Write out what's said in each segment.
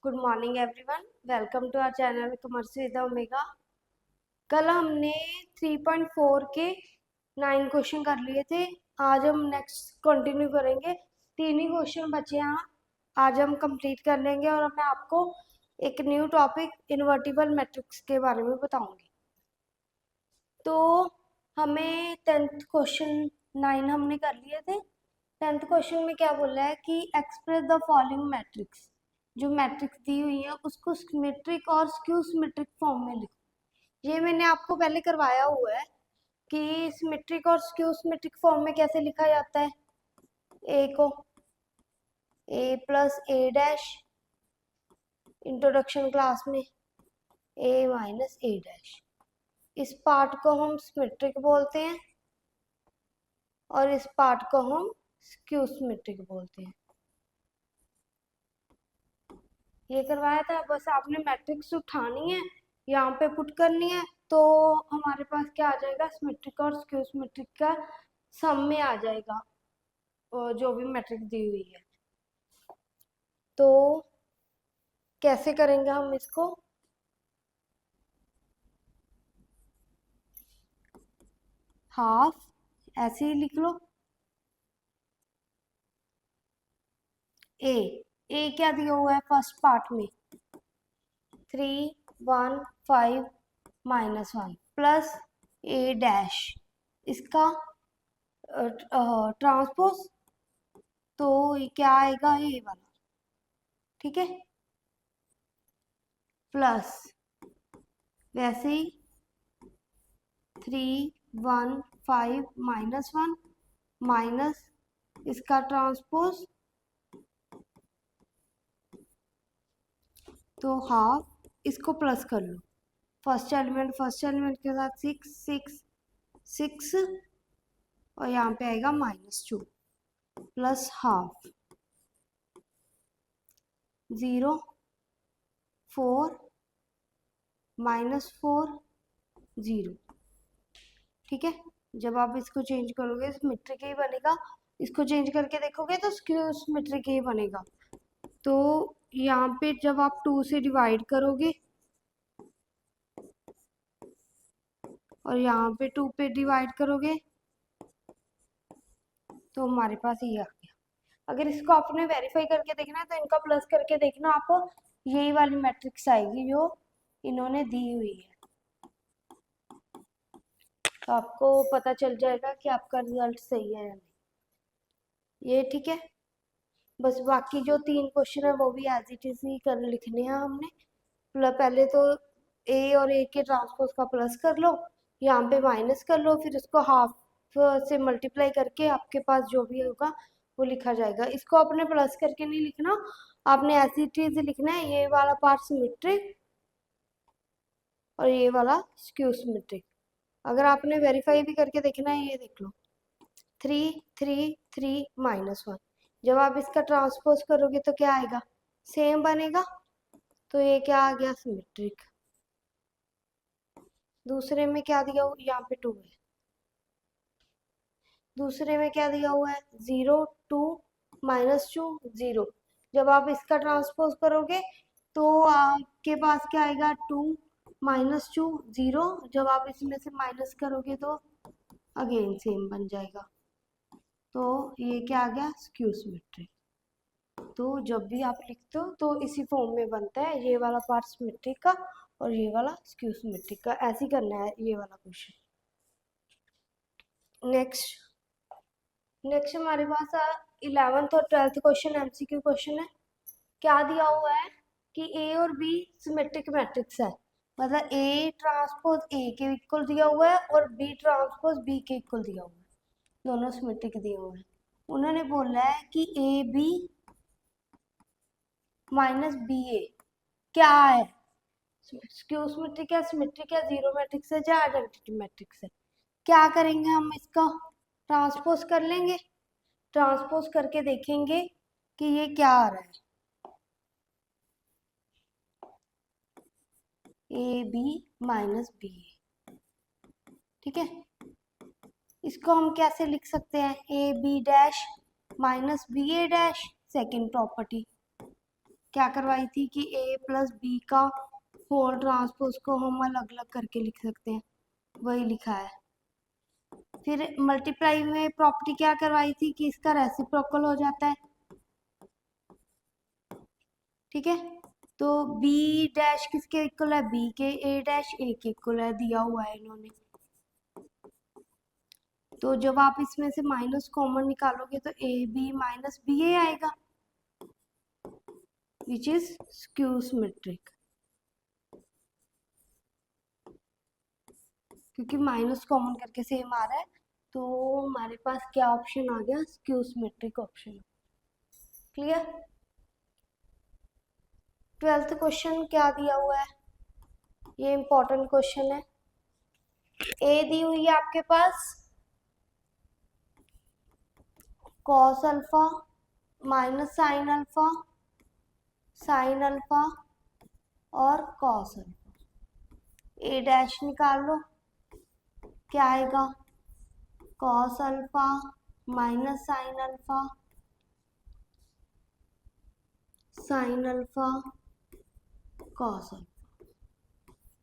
Good morning everyone, welcome to our channel commerce with Omega. कल हमने 3.4 के 9 question कर लिए थे। आज हम नेक्स्ट कंटिन्यू करेंगे। 3 ही क्वेश्चन बचे हैं, आज हम कंप्लीट कर लेंगे और मैं आपको एक न्यू टॉपिक इन्वर्टिबल मैट्रिक्स के बारे में बताऊंगी। तो हमें 10th क्वेश्चन 9 हमने कर लिए थे। 10th क्वेश्चन में क्या बोला है कि एक्सप्रेस द फॉलोइंग मैट्रिक्स, जो मैट्रिक्स दी हुई है उसको सिमेट्रिक और स्क्यू सिमेट्रिक फॉर्म में लिखो। ये मैंने आपको पहले करवाया हुआ है कि सिमेट्रिक और स्क्यू सिमेट्रिक फॉर्म में कैसे लिखा जाता है। ए को ए plus A dash, introduction class में ए माइनस ए डैश, इस पार्ट को हम सिमेट्रिक बोलते हैं और इस पार्ट को हम स्क्यू सिमेट्रिक बोलते हैं। ये करवाया था, बस आपने मैट्रिक्स उठानी है, यहाँ पे पुट करनी है, तो हमारे पास क्या आ जाएगा, सिमेट्रिक और स्क्यू सिमेट्रिक का सम में आ जाएगा जो भी मैट्रिक्स दी हुई है। तो कैसे करेंगे हम इसको, हाफ ऐसे ही लिख लो। ए क्या दिया हुआ है फर्स्ट पार्ट में, 3 1 5 -1 प्लस ए डैश, इसका ट्रांसपोज, तो ये क्या आएगा, ये वाला, ठीक है, प्लस वैसे ही 3 1 5 -1 माइनस इसका ट्रांसपोज, तो हाफ, इसको प्लस कर लो, फर्स्ट एलिमेंट के साथ 6 6 6 और यहाँ पे आएगा -2 प्लस हाफ 0 4 -4 0, ठीक है। जब आप इसको चेंज करोगे सिमेट्रिक ही बनेगा, इसको चेंज करके देखोगे तो स्क्यू सिमेट्रिक ही बनेगा। तो यहाँ पे जब आप 2 से डिवाइड करोगे और यहाँ पे 2 पे डिवाइड करोगे तो हमारे पास ये आ गया। अगर इसको आपने वेरीफाई करके देखना है तो इनका प्लस करके देखना, आपको यही वाली मैट्रिक्स आएगी जो इन्होंने दी हुई है, तो आपको पता चल जाएगा कि आपका रिजल्ट सही है या नहीं। ये ठीक है। बस बाकी जो 3 क्वेश्चन है वो भी एज इट इज ही कर लिखने हैं हमने। पहले तो ए और ए के ट्रांसपोज का प्लस कर लो, यहाँ पे माइनस कर लो, फिर उसको हाफ से मल्टीप्लाई करके आपके पास जो भी होगा वो लिखा जाएगा। इसको आपने प्लस करके नहीं लिखना, आपने ऐसी चीज लिखना है, ये वाला पार्ट सिमेट्रिक और ये वाला स्क्यू सिमेट्रिक। अगर आपने वेरीफाई भी करके देखना है, ये देख लो 3 3 3 -1, जब आप इसका ट्रांसपोज करोगे तो क्या आएगा, सेम बनेगा, तो ये क्या आ गया, सिमेट्रिक। दूसरे में क्या दिया हुआ, यहाँ पे 2 है, दूसरे में क्या दिया हुआ है 0 2 -2 0, जब आप इसका ट्रांसपोज करोगे तो आपके पास क्या आएगा, 2 -2 0, जब आप इसमें से माइनस करोगे तो अगेन सेम बन जाएगा, तो ये क्या आ गया, स्क्यू सिमेट्रिक। तो जब भी आप लिखते हो तो इसी फॉर्म में बनता है, ये वाला पार्ट सिमेट्रिक का और ये वाला स्क्यू सिमेट्रिक का, ऐसे ही करना है ये वाला क्वेश्चन। नेक्स्ट हमारे पास 11th और 12th क्वेश्चन एमसीक्यू क्वेश्चन है। क्या दिया हुआ है कि ए और बी सिमेट्रिक मैट्रिक्स है, मतलब ए ट्रांसपोज ए के इक्वल दिया हुआ है और बी ट्रांसपोज बी के इक्वल दिया हुआ है, दोनों सिमेट्रिक दिए हुए हैं। उन्होंने बोला है कि ए बी माइनस बी ए क्या है, स्क्यू सिमेट्रिक है, सिमेट्रिक है, जीरो मैट्रिक्स है या आइडेंटिटी मैट्रिक्स है। क्या करेंगे हम, इसका ट्रांसपोज कर लेंगे, ट्रांसपोज करके देखेंगे कि ये क्या आ रहा है, A B minus B A, ठीक है। इसको हम कैसे लिख सकते हैं, A B dash minus B A dash, second property, क्या करवाई थी कि ए प्लस बी का होल ट्रांसपोज को हम अलग अलग करके लिख सकते हैं, वही लिखा है। फिर मल्टीप्लाई में प्रॉपर्टी क्या करवाई थी कि इसका रेसिप्रोकल हो जाता है, ठीक है। तो बी डैश किसके इक्वल है, बी के, ए डैश ए के इक्वल है, दिया हुआ है इन्होंने। तो जब आप इसमें से माइनस कॉमन निकालोगे तो ए बी माइनस बी ए आएगा, विच इज स्क्यू सिमेट्रिक। क्योंकि माइनस कॉमन करके सेम आ रहा है, तो हमारे पास क्या ऑप्शन आ गया, skew symmetric option. Clear. 12th question क्या दिया हुआ है, ये इंपॉर्टेंट क्वेश्चन है। ए दी हुई है आपके पास cos alpha minus sine alpha और कॉस अल्फा। ए डैश निकाल लो, क्या आएगा, cos alpha minus sine alpha cos alpha.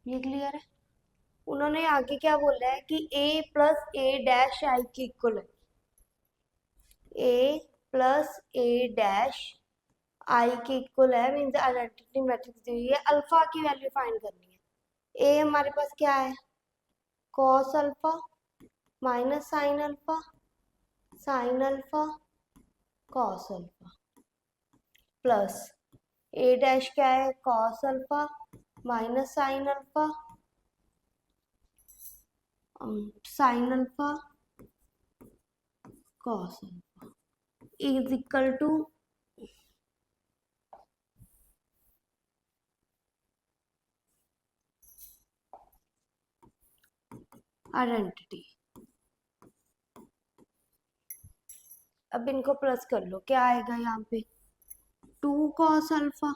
ये क्लियर है। उन्होंने आगे क्या बोला है कि a plus A dash I के इक्वल है, a plus A dash I के इक्वल है, मीन्स आइडेंटिटी मैट्रिक्स दी हुई है, अल्फा की वैल्यू फाइंड करनी है। a हमारे पास क्या है, cos alpha minus sine alpha cos alpha, plus A dash क्या है, cos alpha minus sine alpha cos alpha is equal to identity. अब इनको प्लस कर लो, क्या आएगा यहाँ पे, 2 cos alpha,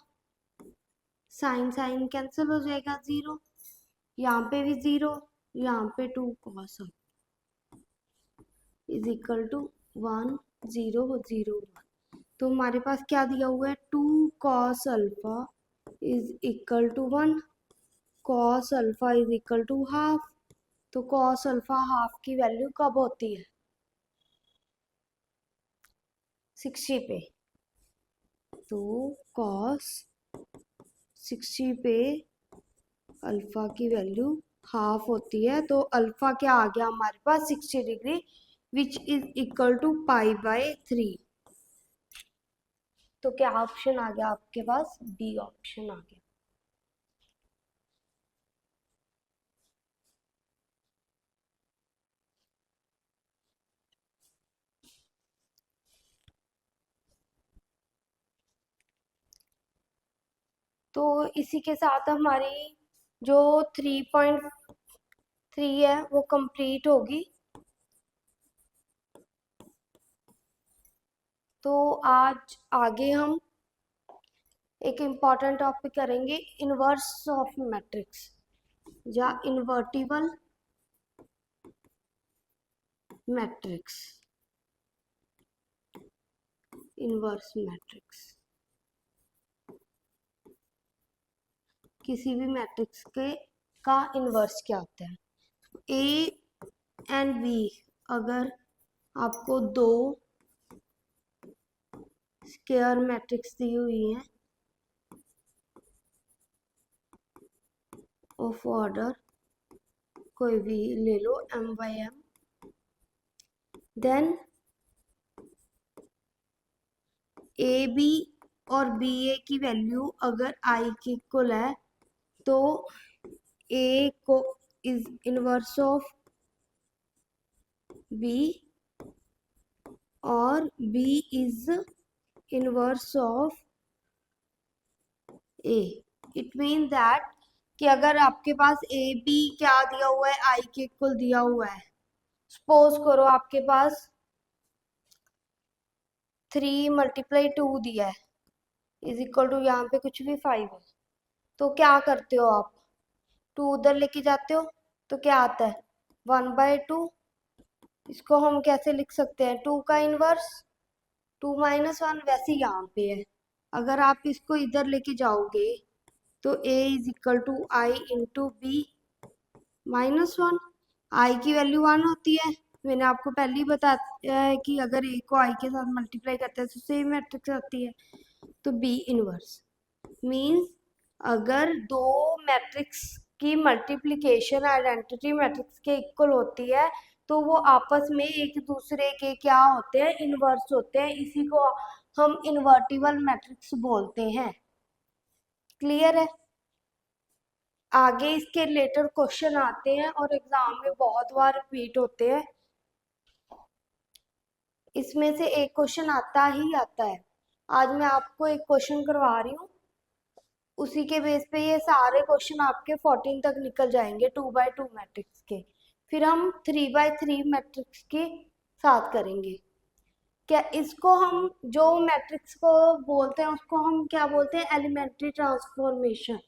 sine sine cancel हो जाएगा, 0, यहाँ पे भी 0, यहाँ पे 2 cos alpha is equal to 1 0 0 1। तो हमारे पास क्या दिया हुआ है, 2 cos alpha is equal to 1, cos alpha is equal to half. तो कॉस अल्फा हाफ की वैल्यू कब होती है, 60 पे। तो कॉस 60 पे अल्फा की वैल्यू हाफ होती है, तो अल्फा क्या आ गया हमारे पास 60 degree, which is equal to pi by 3। तो क्या ऑप्शन आ गया आपके पास, डी ऑप्शन आ गया। तो इसी के साथ हमारी जो 3.3 है वो कंप्लीट होगी। तो आज आगे हम एक इम्पॉर्टेंट टॉपिक करेंगे, इनवर्स ऑफ मैट्रिक्स या इन्वर्टिबल मैट्रिक्स, इनवर्स मैट्रिक्स। किसी भी मैट्रिक्स के का इनवर्स क्या होता है। ए एंड बी, अगर आपको दो स्क्वायर मैट्रिक्स दी हुई है ऑफ ऑर्डर कोई भी ले लो m/m, देन ए बी और बी ए की वैल्यू अगर आई के इक्वल है, तो ए को इज इनवर्स ऑफ बी और B is inverse of A. It mean that कि अगर आपके पास ए बी क्या दिया हुआ है, आई के इक्वल दिया हुआ है, सपोज करो आपके पास 3 × 2 दिया है इज इक्वल टू यहाँ पे कुछ भी 5 है, तो क्या करते हो आप, 2 उधर लेके जाते हो तो क्या आता है 1/2। इसको हम कैसे लिख सकते हैं, 2 का इनवर्स 2 - 1, वैसे यहाँ पे है अगर आप इसको इधर लेके जाओगे तो a is equal to I into B -1। I की वैल्यू 1 होती है। मैंने आपको पहले ही बताया है कि अगर a को i के साथ मल्टीप्लाई करते हैं तो सेम मैट्रिक्स आती है। तो b इनवर्स मीन्स अगर दो मैट्रिक्स की मल्टीप्लिकेशन आइडेंटिटी मैट्रिक्स के इक्वल होती है तो वो आपस में एक दूसरे के क्या होते हैं, इनवर्स होते हैं। इसी को हम इन्वर्टिबल मैट्रिक्स बोलते हैं। क्लियर है? आगे इसके रिलेटेड क्वेश्चन आते हैं और एग्जाम में बहुत बार रिपीट होते हैं। इसमें से एक क्वेश्चन आता ही आता है। आज मैं आपको एक क्वेश्चन करवा रही हूँ, उसी के बेस पे ये सारे क्वेश्चन आपके 14 तक निकल जाएंगे 2x2 मैट्रिक्स के। फिर हम 3x3 मैट्रिक्स के साथ करेंगे। क्या इसको हम जो मैट्रिक्स को बोलते हैं उसको हम क्या बोलते हैं, एलिमेंट्री ट्रांसफॉर्मेशन।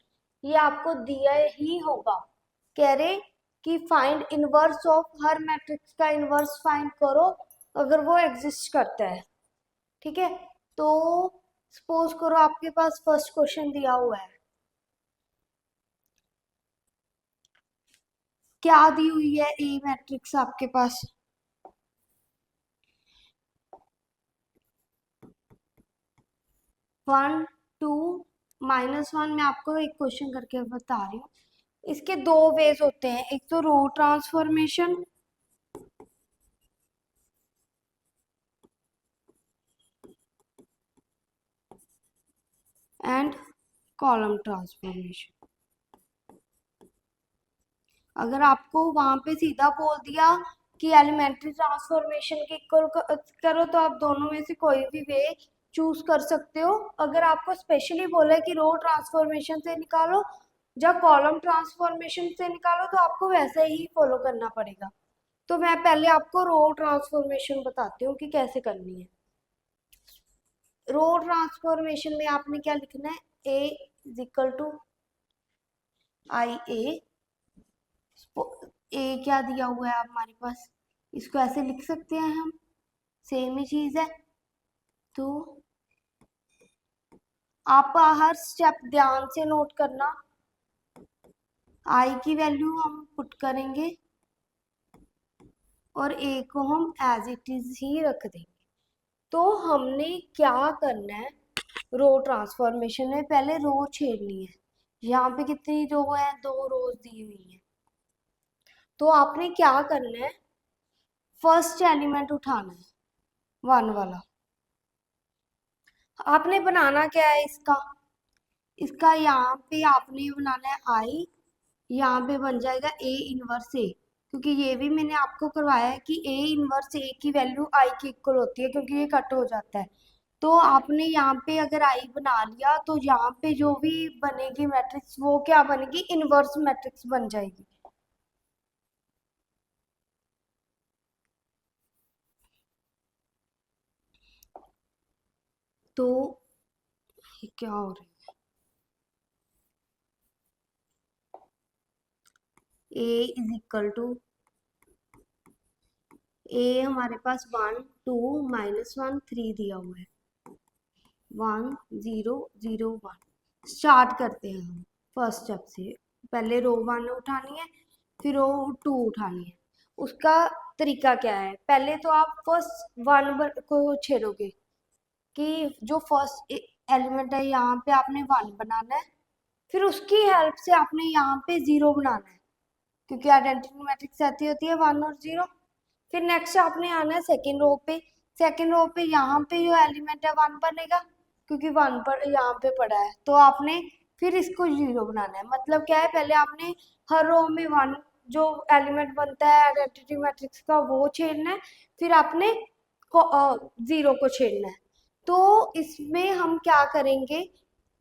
ये आपको दिया ही होगा। कह रहे कि find inverse of her matrix का इनवर्स फाइंड करो अगर वो एग्जिस्ट करता है। ठीक है, तो सपोज करो आपके पास फर्स्ट क्वेश्चन दिया हुआ है। क्या दी हुई है ए मैट्रिक्स आपके पास? 1 2 -1। मैं आपको एक क्वेश्चन करके बता रही हूँ। इसके दो वेज होते हैं, एक तो रो ट्रांसफॉर्मेशन एंड कॉलम ट्रांसफॉर्मेशन। अगर आपको वहां पे सीधा बोल दिया कि एलिमेंट्री ट्रांसफॉर्मेशन के इक्वल करो तो आप दोनों में से कोई भी वे चूज कर सकते हो। अगर आपको स्पेशली बोले कि रो ट्रांसफॉर्मेशन से निकालो या कॉलम ट्रांसफॉर्मेशन से निकालो तो आपको वैसे ही फॉलो करना पड़ेगा। तो मैं पहले आपको रो ट्रांसफॉर्मेशन बताती हूँ कि कैसे करनी है। रो ट्रांसफॉर्मेशन में आपने क्या लिखना है, ए इज इक्वल टू आई ए क्या दिया हुआ है हमारे पास, इसको ऐसे लिख सकते हैं हम, सेम ही चीज है। तो आप हर स्टेप ध्यान से नोट करना। आई की वैल्यू हम पुट करेंगे और ए को हम एज इट इज ही रख देंगे। तो हमने क्या करना है, रो ट्रांसफॉर्मेशन में पहले रो छेड़नी है। यहाँ पे कितनी रो है, 2 रोज दी हुई है। तो आपने क्या करना है, फर्स्ट एलिमेंट उठाना है 1 वाला। आपने बनाना क्या है इसका, इसका यहाँ पे आपने बनाना है आई, यहाँ पे बन जाएगा ए इनवर्स ए। क्योंकि ये भी मैंने आपको करवाया है कि ए इनवर्स ए की वैल्यू आई के इक्वल होती है क्योंकि ये कट हो जाता है। तो आपने यहाँ पे अगर आई बना लिया तो यहाँ पे जो भी बनेगी मैट्रिक्स वो क्या बनेगी, इनवर्स मैट्रिक्स बन जाएगी। तो ये क्या हो रहा है, ए इज इक्वल टू ए हमारे पास 1 2 -1 3 दिया हुआ है। 1 0 0 1 स्टार्ट करते हैं हम फर्स्ट स्टेप से। पहले रो 1 उठानी है, फिर रो 2 उठानी है। उसका तरीका क्या है, पहले तो आप फर्स्ट 1 को छेड़ोगे कि जो फर्स्ट एलिमेंट है यहाँ पे आपने 1 बनाना है। फिर उसकी हेल्प से आपने यहाँ पे 0 बनाना है क्योंकि आइडेंटिटी मैट्रिक्स ऐसी होती है 1 और 0। फिर नेक्स्ट आपने आना है सेकेंड रो पे। सेकेंड रो पे यहाँ पे जो एलिमेंट है 1 बनेगा क्योंकि 1 पर यहाँ पे पड़ा है। तो आपने फिर इसको 0 बनाना है। मतलब क्या है, पहले आपने हर रो में 1 जो एलिमेंट बनता है आइडेंटिटी मैट्रिक्स का वो छेड़ना है, फिर आपने 0 को छेड़ना है। तो इसमें हम क्या करेंगे,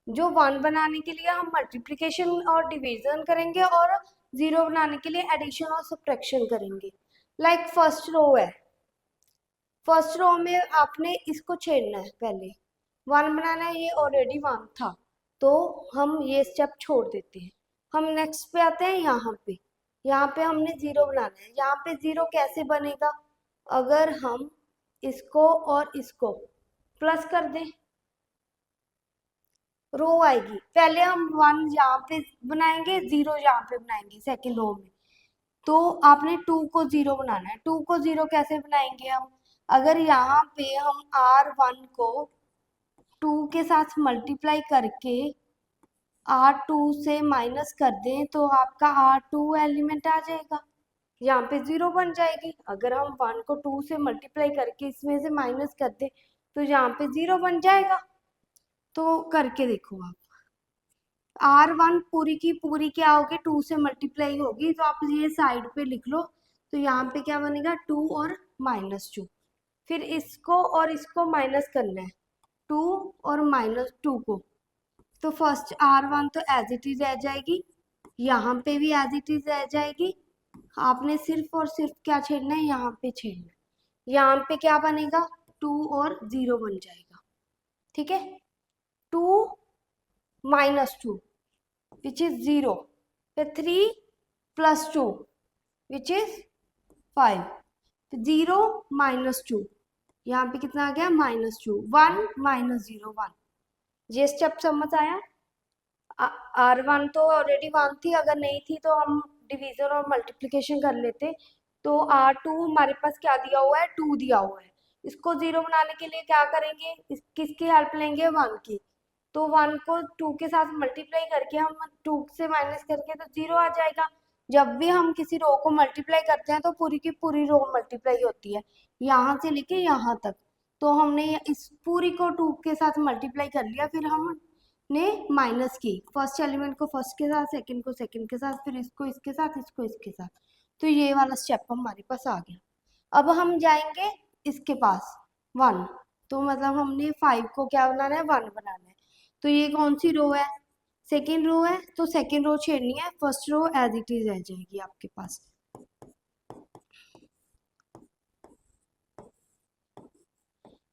जो 1 बनाने के लिए हम मल्टीप्लिकेशन और डिवीजन करेंगे और 0 बनाने के लिए एडिशन और सब्ट्रैक्शन करेंगे। लाइक फर्स्ट रो है, फर्स्ट रो में आपने इसको छेड़ना है, पहले 1 बनाना है, ये ऑलरेडी 1 था तो हम ये स्टेप छोड़ देते हैं। हम नेक्स्ट पे आते हैं, यहाँ पे हमने 0 बनाना है। यहाँ पे 0 कैसे बनेगा, अगर हम इसको और इसको प्लस कर दें रो आएगी। पहले हम 1 यहाँ पे बनाएंगे, 0 यहाँ पे बनाएंगे सेकेंड रो में। तो आपने 2 को 0 बनाना है। 2 को 0 कैसे बनाएंगे हम? अगर यहाँ पे हम R1 को 2 के साथ मल्टीप्लाई करके R2 से माइनस कर दें तो आपका R2 एलिमेंट आ जाएगा, यहाँ पे 0 बन जाएगी। अगर हम 1 को 2 से मल्टीप्लाई करके इसमें से माइनस कर दें तो यहाँ पे 0 बन जाएगा। तो करके देखो आप। R1 पूरी की पूरी क्या होगी, 2 से मल्टीप्लाई होगी, तो आप ये साइड पे लिख लो। तो यहाँ पे क्या बनेगा, 2 और -2। फिर इसको और इसको माइनस करना है, 2 और -2 को। तो फर्स्ट R1 तो एज इट इज रह जाएगी, यहाँ पे भी एज इट इज रह जाएगी। आपने सिर्फ और सिर्फ क्या छेड़ना है, यहाँ पे छेड़ना है। यहाँ पे क्या बनेगा, 2 और 0 बन जाएगा। ठीक है, 2 -2 which is 0, फिर 3 + 2 which is 5, फिर 0 -2, यहाँ पे कितना आ गया, -2, 1 -0 1। ये स्टेप समझ आया? R1 तो ऑलरेडी 1 थी, अगर नहीं थी तो हम डिवीजन और मल्टीप्लिकेशन कर लेते। तो R2 हमारे पास क्या दिया हुआ है, 2 दिया हुआ है। इसको 0 बनाने के लिए क्या करेंगे, किसकी हेल्प लेंगे, 1 की। तो 1 को 2 के साथ मल्टीप्लाई करके हम 2 से माइनस करके तो 0 आ जाएगा। जब भी हम किसी रो को मल्टीप्लाई करते हैं तो पूरी की पूरी रो मल्टीप्लाई होती है, यहाँ से लेके यहाँ तक। तो हमने इस पूरी को 2 के साथ मल्टीप्लाई कर लिया, फिर हमने माइनस की फर्स्ट एलिमेंट को फर्स्ट के साथ, सेकंड को सेकंड के साथ, फिर इसको इसके साथ, इसको इसके साथ। तो ये वाला स्टेप हमारे पास आ गया। अब हम जाएंगे इसके पास 1। तो मतलब हमने 5 को क्या बनाना है, 1 बनाना है। तो ये कौन सी रो है, सेकेंड रो है, तो सेकेंड रो छेड़नी है, first row as it is रह जाएगी आपके पास।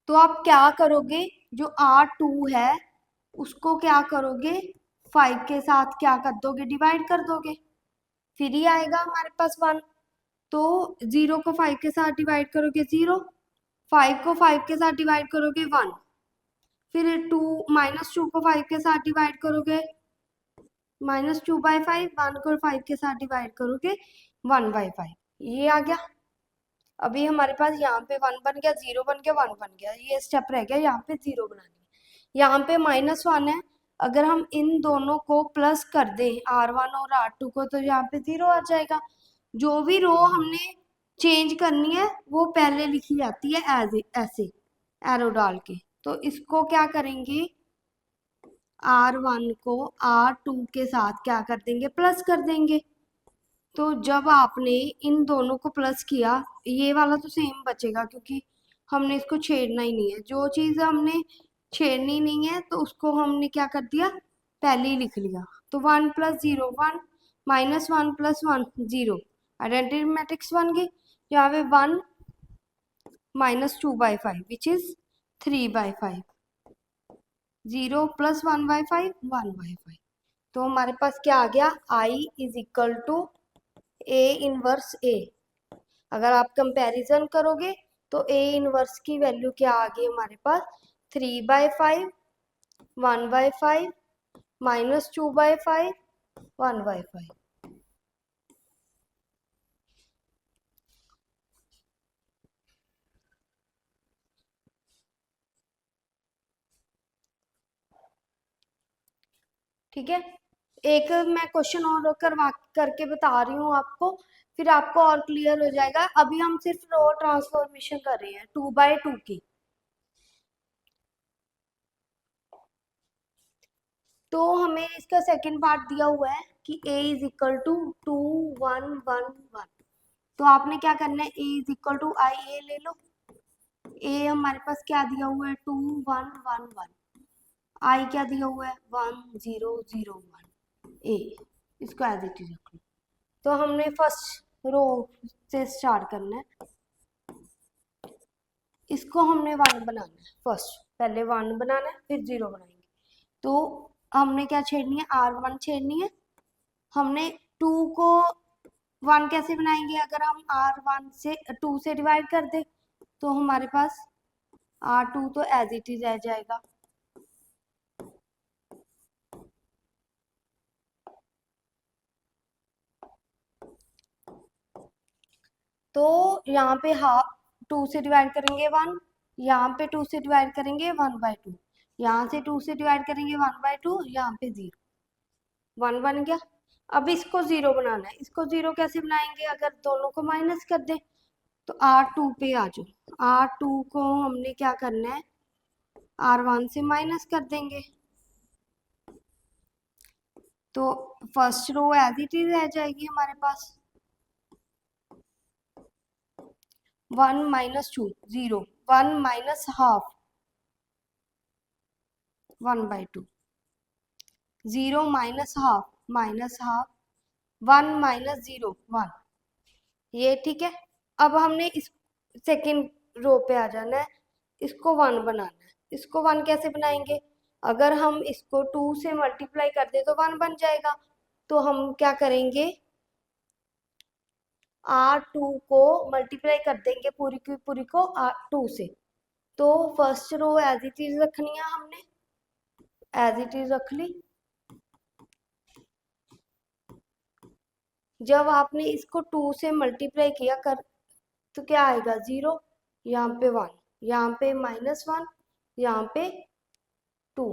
तो आप क्या करोगे, जो R2 है उसको क्या करोगे, 5 के साथ क्या कर दोगे, डिवाइड कर दोगे, फिर ही आएगा हमारे पास 1। तो 0 को 5 के साथ डिवाइड करोगे 0, 5 को 5 के साथ डिवाइड करोगे 1, फिर -2 को 5 के साथ डिवाइड करोगे -2/5, 1 को 5 के साथ डिवाइड करोगे 1/5। ये आ गया। अभी हमारे पास यहाँ पे 1 बन गया, 0 बन गया, 1 बन गया, ये स्टेप रह गया यहाँ पे 0 बनानी है। यहाँ पे -1 है, अगर हम इन दोनों को प्लस कर दें R1 और R2 को, तो यहाँ पे 0 आ जाएगा। जो भी रो हमने चेंज करनी है वो पहले लिखी जाती है एज ऐसे एरो डाल के। तो इसको क्या करेंगे, R1 को R2 के साथ क्या कर देंगे, प्लस कर देंगे। तो जब आपने इन दोनों को प्लस किया, ये वाला तो सेम बचेगा क्योंकि हमने इसको छेड़ना ही नहीं है। जो चीज़ हमने छेड़नी नहीं है तो उसको हमने क्या कर दिया, पहले ही लिख लिया। तो 1 + 0 1, -1 + 1 0, आइडेंटिटी मैट्रिक्स बन गई। यहाँ पे 1 -2/5 विच इज 3/5, 0 + 1/5 1/5। तो हमारे पास क्या आ गया, I = A इनवर्स A। अगर आप कंपैरिजन करोगे तो A इनवर्स की वैल्यू क्या आ गई हमारे पास, 3/5 1/5 -2/5 1/5। ठीक है, एक मैं क्वेश्चन और करवा करके बता रही हूँ आपको, फिर आपको और क्लियर हो जाएगा। अभी हम सिर्फ रो ट्रांसफॉर्मेशन कर रहे हैं 2/2 की। तो हमें इसका सेकंड पार्ट दिया हुआ है कि A = 2 1 1 1। तो आपने क्या करना है, A = IA ले लो। A हमारे पास क्या दिया हुआ है, 2 1 1 1। I क्या दिया हुआ है, 1 0 0 1। A इसको एज इट इज रख लो। तो हमने फर्स्ट रो से स्टार्ट करना है, इसको हमने 1 बनाना है फर्स्ट, पहले 1 बनाना है फिर 0 बनाएंगे। तो हमने क्या छेड़नी है, R1 छेड़नी है। हमने 2 को 1 कैसे बनाएंगे, अगर हम R1 से 2 से डिवाइड कर दे तो हमारे पास R2 तो एज इट इज रह जाएगा। तो यहाँ पे हाफ 2 से डिवाइड करेंगे 1, यहाँ पे 2 से डिवाइड करेंगे 1/2, यहाँ से 2 से डिवाइड करेंगे 1/2, यहाँ पे 0, 1 बन गया। अब इसको 0 बनाना है। इसको 0 कैसे बनाएंगे? अगर दोनों को माइनस कर दें तो R2 पे आ जाओ। R2 को हमने क्या करना है, R1 से माइनस कर देंगे, तो first row as it is रह जाएगी हमारे पास। 1 - 2 0, 1 minus half 1/2, 0 minus half -half, 1 - 0 1, ये ठीक है। अब हमने इस सेकेंड रो पे आ जाना है, इसको 1 बनाना है। इसको 1 कैसे बनाएंगे? अगर हम इसको 2 से मल्टीप्लाई कर दे तो 1 बन जाएगा। तो हम क्या करेंगे, R2 को मल्टीप्लाई कर देंगे पूरी की पूरी को R2 से। तो first row as it is रखनी है हमने, एज इट इज रख ली। जब आपने इसको 2 से मल्टीप्लाई किया कर तो क्या आएगा, 0, यहाँ पे 1, यहाँ पे -1, यहाँ पे 2,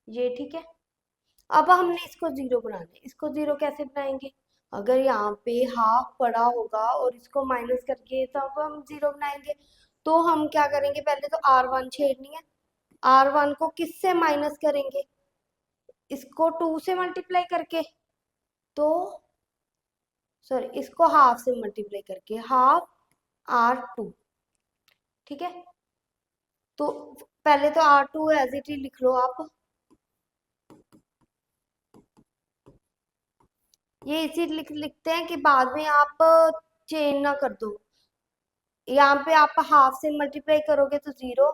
ये ठीक है। अब हमने इसको 0 बनाना है। इसको 0 कैसे बनाएंगे? अगर यहाँ पे हाफ पड़ा होगा और इसको माइनस करके तो अब हम 0 बनाएंगे। तो हम क्या करेंगे, पहले तो R1 छेड़नी है। R1 को किससे माइनस करेंगे? इसको 2 से मल्टीप्लाई करके, तो सॉरी इसको हाफ से मल्टीप्लाई करके, हाफ R2, ठीक है। तो पहले तो R2 एज इट इज लिख लो आप, ये इसी लिखते हैं कि बाद में आप चेंज ना कर दो। यहाँ पे आप हाफ से मल्टीप्लाई करोगे तो 0,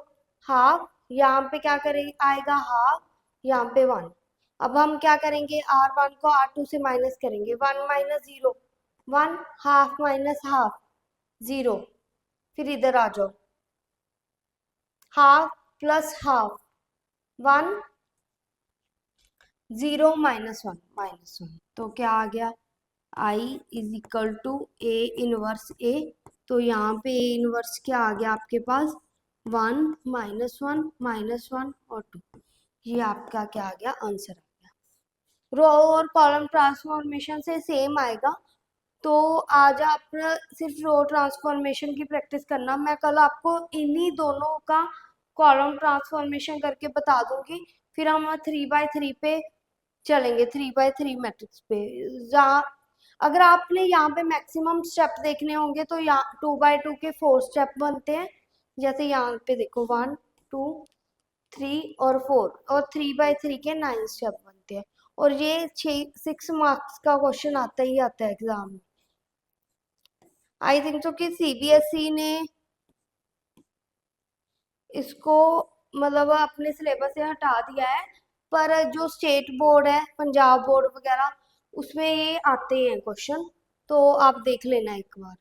हाफ, यहाँ पे क्या करेंगे आएगा हाफ, यहाँ पे 1। अब हम क्या करेंगे, R1 को R2 से माइनस करेंगे, 1 - 0 1, हाफ माइनस हाफ 0, फिर इधर आ जाओ, हाफ प्लस हाफ 1, 0 - 1 तो क्या आ गया, I is equal to A inverse A। तो यहाँ पे A इनवर्स क्या आ गया आपके पास, 1 - 1 -1 और 2, ये आपका क्या आ गया, आंसर आ गया। रो और कॉलम ट्रांसफॉर्मेशन से सेम आएगा। तो आज आप सिर्फ रो ट्रांसफॉर्मेशन की प्रैक्टिस करना, मैं कल आपको इन्हीं दोनों का कॉलम ट्रांसफॉर्मेशन करके बता दूंगी। फिर हम 3x3 पे चलेंगे, 3x3 मैट्रिक्स पे। जहाँ अगर आपने यहाँ पे मैक्सिमम स्टेप देखने होंगे तो यहाँ 2x2 के 4 स्टेप बनते हैं। जैसे यहाँ पे देखो 1 2 3 और 4, और 3x3 के 9 स्टेप बनते हैं। और ये 6 मार्क्स का क्वेश्चन आता ही आता है एग्जाम में। आई थिंक तो कि CBSE ने इसको मतलब अपने सिलेबस से हटा दिया है, पर जो स्टेट बोर्ड है, पंजाब बोर्ड वगैरह, उसमें ये आते हैं क्वेश्चन, तो आप देख लेना एक बार।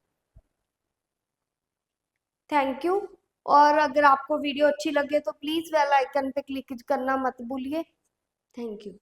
Thank you. और अगर आपको वीडियो अच्छी लगे तो प्लीज़ बेल आइकन पे क्लिक करना मत भूलिए। Thank you.